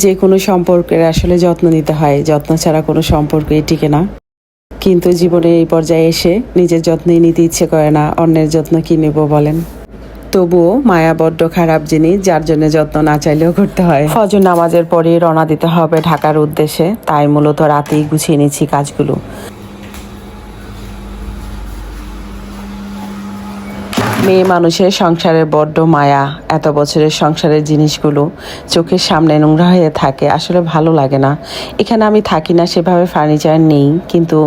যে কোনো সম্পর্কের আসলে যত্ন নিতে হয়, যত্ন ছাড়া কোনো সম্পর্কই টিকে না। কিন্তু জীবনে এই পর্যায়ে এসে নিজের যত্নই নিতে ইচ্ছে করে না, অন্যের যত্ন কী নেব বলেন। তবুও মায়া বড্ড খারাপ জিনিস, যার জন্য যত্ন না চাইলেও করতে হয়। ফজর নামাজের পরেই রওনা দিতে হবে ঢাকার উদ্দেশ্যে, তাই মূলত রাতেই গুছিয়ে নিচ্ছি কাজগুলো। মেয়ে মানুষের সংসারের বড্ড মায়া, এত বছরের সংসারের জিনিসগুলো চোখের সামনে নোংরা হয়ে থাকে, আসলে ভালো লাগে না। এখানে আমি থাকি না, সেভাবে ফার্নিচার নেই, কিন্তু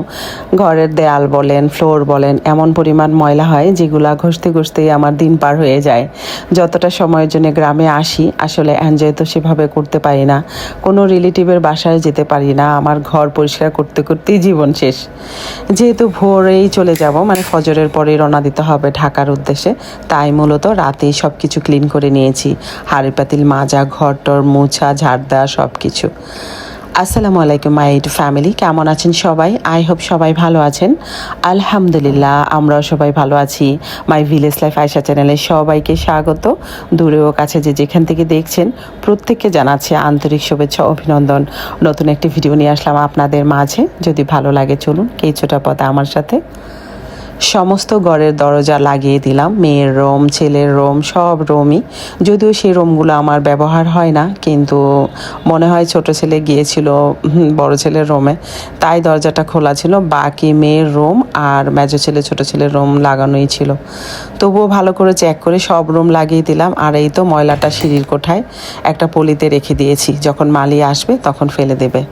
ঘরের দেয়াল বলেন, ফ্লোর বলেন, এমন পরিমাণ ময়লা হয় যেগুলা ঘষতে ঘষতেই আমার দিন পার হয়ে যায়। যতটা সময়ের জন্য গ্রামে আসি, আসলে এনজয় তো সেভাবে করতে পারি না, কোনো রিলেটিভের বাসায় যেতে পারি না, আমার ঘর পরিষ্কার করতে করতেই জীবন শেষ। যেহেতু ভোরেই চলে যাব, মানে ফজরের পরেই রওনা দিতে হবে ঢাকার উদ্দেশ্যে, তাই মূলত রাতেই সব কিছু ক্লিন করে নিয়েছি, হাঁড়ি পাতিল মাজা, ঘর টর মোছা, ঝাড় দেওয়া, সব কিছু। আসসালামু আলাইকুম মাই ফ্যামিলি, কেমন আছেন সবাই? আই হোপ সবাই ভালো আছেন। আলহামদুলিল্লাহ, আমরাও সবাই ভালো আছি। মাই ভিলেজ লাইফ আয়শা চ্যানেলে সবাইকে স্বাগত। দূরে ও কাছে যে যেখান থেকে দেখছেন, প্রত্যেককে জানাচ্ছি আন্তরিক শুভেচ্ছা, অভিনন্দন। নতুন একটি ভিডিও নিয়ে আসলাম আপনাদের মাঝে। যদি ভালো লাগে চলুন কিছুটা পথ আমার সাথে। সমস্ত ঘরের দরজা লাগিয়ে দিলাম, মেয়ের রুম, ছেলের রুম, সব রুমই। যদিও সেই রুমগুলো আমার ব্যবহার হয় না, কিন্তু মনে হয় ছোট ছেলে গিয়েছিল বড় ছেলের রুমে, তাই দরজাটা খোলা ছিল। বাকি মেয়ের রুম আর মেজো ছেলে, ছোট ছেলের রুম লাগানোই ছিল। তবুও ভালো করে চেক করে সব রুম লাগিয়ে দিলাম। আর এই তো ময়লাটা সিঁড়ির কোঠায় একটা পলিতে রেখে দিয়েছি, যখন মালি আসবে তখন ফেলে দেবে।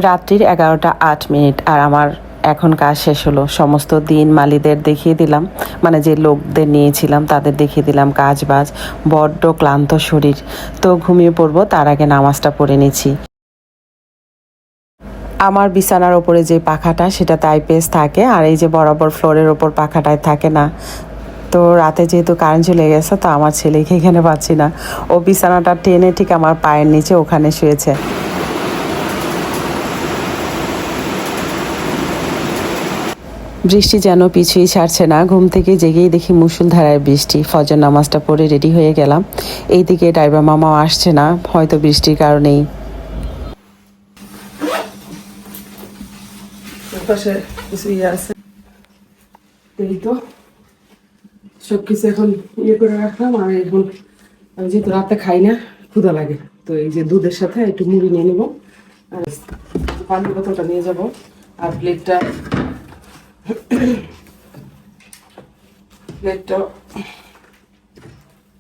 রাত্রির 11টা 8 মিনিট, আর আমার এখন কাজ শেষ হলো। সমস্ত দিন মালিদের দেখিয়ে দিলাম, মানে যে লোকদের নিয়েছিলাম তাদের দেখিয়ে দিলাম কাজ বাজ। বড্ড ক্লান্ত শরীর, তো ঘুমিয়ে পড়বো, তার আগে নামাজটা পড়ে নিচ্ছি। আমার বিছানার ওপরে যে পাখাটা, সেটা আইপিএস থাকে, আর এই যে বরাবর ফ্লোরের ওপর পাখাটায় থাকে না। তো রাতে যেহেতু কারেন্ট চলে গেছে, তো আমার ছেলেকে এখানে পাচ্ছি না, ও বিছানাটা টেনে ঠিক আমার পায়ের নিচে ওখানে শুয়েছে। বৃষ্টি যেন পিছুই ছাড়ছে না, ঘুম থেকে জেগেই দেখি মুষলধারায় বৃষ্টি। ফজর নামাজটা পড়ে রেডি হয়ে গেলাম। এইদিকে ড্রাইভার মামাও আসছে না, হয়তো বৃষ্টির কারণেই। এই তো সবকিছু এখন করে রাখলাম। আর এখন আমি যেহেতু রাতে খাই না, ক্ষুধা লাগে, তো এই যে দুধের সাথে একটু মুড়ি নিয়ে নেবো, আর পানির বোতলটা নিয়ে যাবো, আর প্লেটটা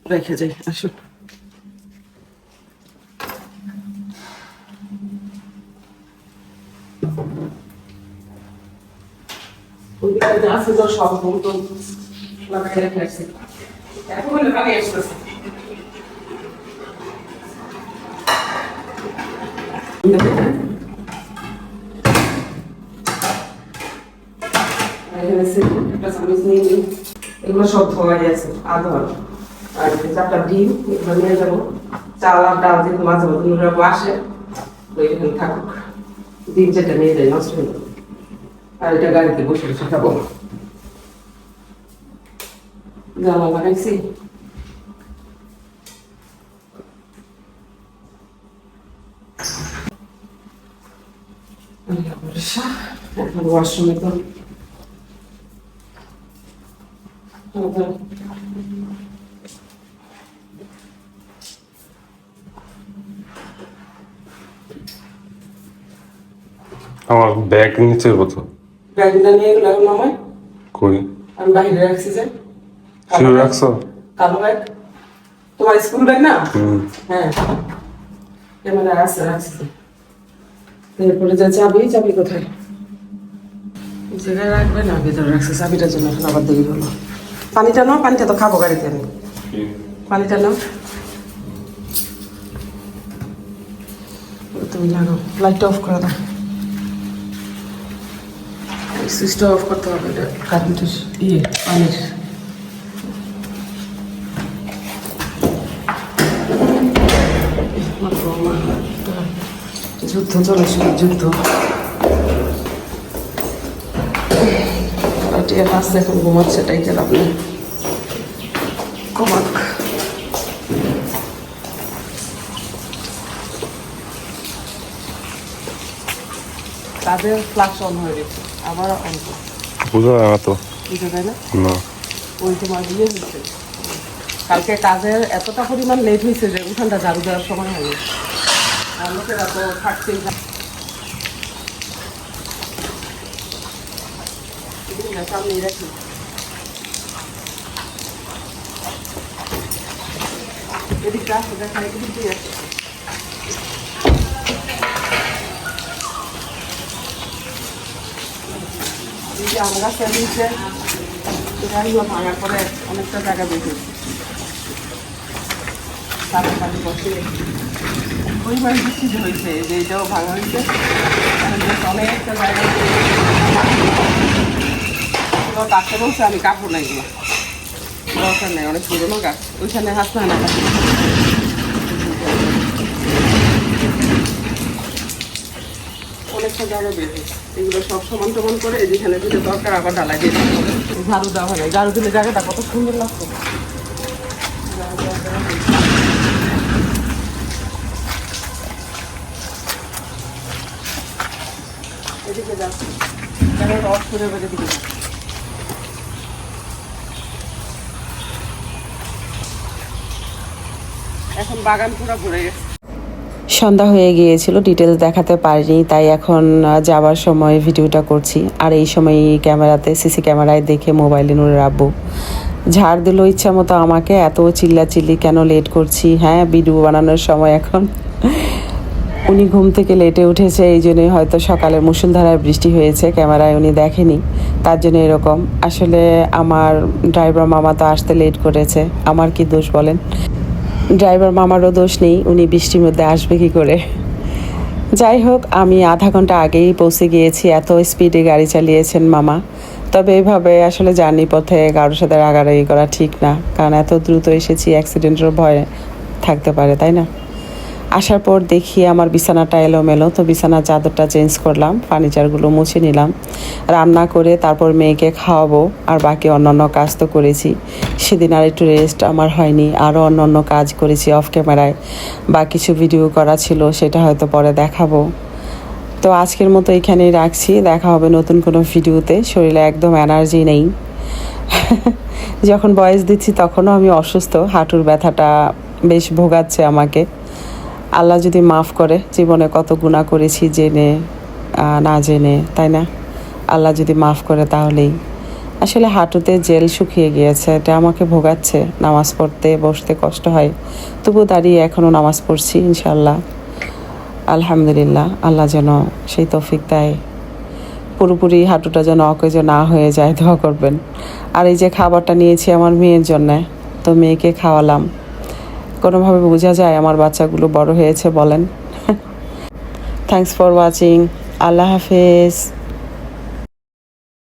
রেখে যাই। আসুন, আছে তো সব বোতল লাগাই রেখে আসছি, এখন হলে পানি আসতেছে। এগুলো সব ধোয়াই আছে আদর, আর 4টা ডিম এগুলো নিয়ে যাবো। চাল আর ডাল যেহেতু মাঝে মধ্যে নুরাবো আসে, তো এখানে থাকুক। ডিম যেটা নিয়ে যাই নষ্ট হয়ে যাবে, আর এটা গাড়িতে বসে বসে খাবো। জামা লাগাইছি, এখন ওয়াশরুমে তো আমার ব্যাগ নিচে কোথাও ব্যাগটা নিয়ে গেল এখন মামাই। কই আমি বাইরে রাখছি যে শুরু রাখছো? কালো ব্যাগ, তোমার স্কুল ব্যাগ না? হ্যাঁ, ক্যামেরা আছে, রাখছি। এরপরে যা চাবি, চাবি কোথায়? এই জায়গায় রাখবে না, ভেতরে রাখছে। চাবিটার জন্য এখন আবার দেরি হলো। পানিটা নাও, পানিটা তো খাবো গাড়িতে আমি। পানিটা নাও, তুমি লাগাও। লাইটটা অফ করে দাও, সুইচটা অফ করতে হবে। এটা কারেন্টের পানির। যুদ্ধ চলেছিল, যুদ্ধ। টিয়া আসছে, এখন ঘুমাচ্ছে, এটাই লাভ নেই, ঘুমাক। তাদের ফ্লাক্স অন হয়ে গেছে, আবার অন করে বুঝা যায় না তো। বুঝতে তাই না? না, ওই তোমার বিয়ে হচ্ছে কালকে, কাজের এতটা পরিমাণ লেট হয়েছে যে উঠানটা ঝাড়ু দেওয়ার সময় হয়নি। আর লোকেরা তো থাকতেই সামনেই রাখি। এদিকটা আসে, দেখা এদিক দিয়ে আসে। এই যে আম গাছটা দিয়েছে, এটাইও ভাঙার পরে অনেকটা জায়গা বেশি কাছাকাছি বসে পরিমাণ বৃষ্টি যে হয়েছে, যে এটাও ভাঙা হয়েছে, অনেকটা জায়গা কাটতে বলছে, আমি কাটবো না, এগুলো দরকার নেই, অনেক পুরোনো গাছ, ওইখানে হাত না কাটতে। অনেকটা জায়গা বেশি, এগুলো সব সমান সমান করে যেখানে যেটা দরকার আবার ঢালাই দিয়ে ঝাড়ু দেওয়া হয় না, ঝাড়ু দিলে জায়গাটা কত সুন্দর লাগতো। এদিকে যাচ্ছি, জায়গাটা অফ করে বেড়ে দিকে। এখন বাগান পুরা ভরে গেছে। সন্ধ্যা হয়ে গিয়েছিল, ডিটেলস দেখাতে পারিনি, তাই এখন যাবার সময় ভিডিওটা করছি। আর এই সময় ক্যামেরাতে, সিসি ক্যামেরায় দেখে মোবাইলে নুরে রাখবো। ঝাড় দিল ইচ্ছা মতো আমাকে, এত চিল্লাচিল্লি কেন, লেট করছি, হ্যাঁ ভিডিও বানানোর সময় এখন। উনি ঘুম থেকে লেটে উঠেছে, এই জন্যই হয়তো সকালে মুষলধারায় বৃষ্টি হয়েছে, ক্যামেরায় উনি দেখেনি, তার জন্য এরকম। আসলে আমার ড্রাইভার মামা তো আসতে লেট করেছে, আমার কি দোষ বলেন? ড্রাইভার মামারও দোষ নেই, উনি বৃষ্টির মধ্যে আসবে কী করে। যাই হোক, আমি আধা ঘন্টা আগেই পৌঁছে গিয়েছি, এত স্পিডে গাড়ি চালিয়েছেন মামা। তবে এইভাবে আসলে জার্নি পথে কারোর সাথে রাগারাগি করা ঠিক না, কারণ এত দ্রুত এসেছি, অ্যাক্সিডেন্টের ভয় থাকতে পারে, তাই না? আসার পর দেখি আমার বিছানাটা এলোমেলো, তো বিছানার চাদরটা চেঞ্জ করলাম, ফার্নিচারগুলো মুছে নিলাম, রান্না করে তারপর মেয়েকে খাওয়াবো, আর বাকি অন্যান্য কাজ তো করেছি। সেদিন আর একটু রেস্ট আমার হয়নি, আরও অন্যান্য কাজ করেছি অফ ক্যামেরায়, বা কিছু ভিডিও করা ছিল, সেটা হয়তো পরে দেখাবো। তো আজকের মতো এখানেই রাখছি, দেখা হবে নতুন কোনো ভিডিওতে। শরীরে একদম এনার্জি নেই। যখন ভয়েস দিচ্ছি তখনও আমি অসুস্থ, হাঁটুর ব্যথাটা বেশ ভোগাচ্ছে আমাকে। আল্লাহ যদি মাফ করে, জীবনে কত গুনাহ করেছি জেনে না জেনে, তাই না? আল্লাহ যদি মাফ করে তাহলেই। আসলে হাঁটুতে জেল শুকিয়ে গিয়েছে, এটা আমাকে ভোগাচ্ছে, নামাজ পড়তে বসতে কষ্ট হয়, তবু দাঁড়িয়ে এখনও নামাজ পড়ছি ইনশাল্লাহ। আলহামদুলিল্লাহ, আল্লাহ যেন সেই তৌফিক দেয়, পুরোপুরি হাঁটুটা যেন অকেজ না হয়ে যায়, দোয়া করবেন। আর এই যে খাবারটা নিয়েছি আমার মেয়ের জন্যে, তো মেয়েকে খাওয়ালাম। কোনোভাবে বোঝা যায় আমার বাচ্চাগুলো বড় হয়েছে বলেন? থ্যাংকস ফর ওয়াচিং, আল্লাহ হাফেজ।